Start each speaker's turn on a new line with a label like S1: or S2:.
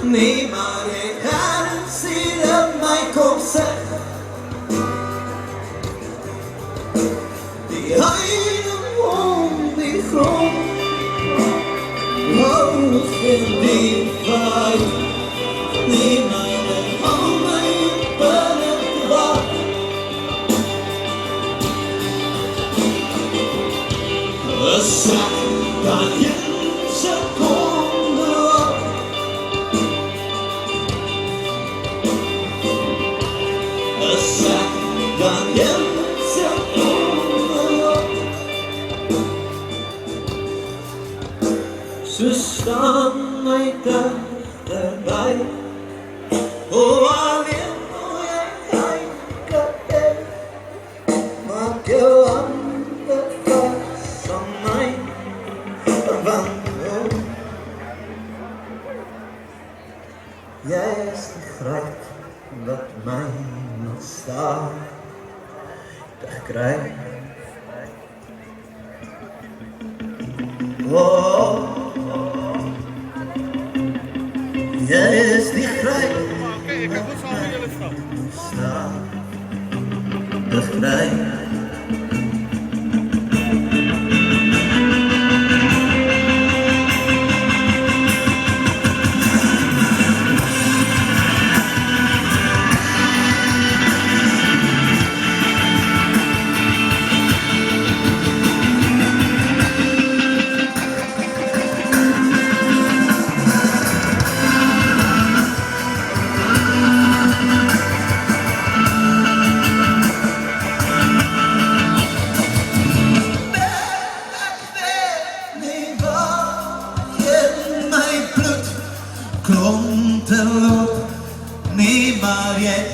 S1: Niemand kann sie mein Konzept. Die Heiden um mich rum, hoch in die Welt. Niemand kann mein Böden war. Es sagt dann jetzt Sekunde. Es sagt dann jetzt Sekunde. Så stann mig där dig. Och jag vet och jag tänker dig. Man går andra fast som mig. Vandrar. Jag är sträckt dat mijn staat krijg. Oh, jij is die grijp dat mijn staat krijg. Klonten loopt, nee maar jij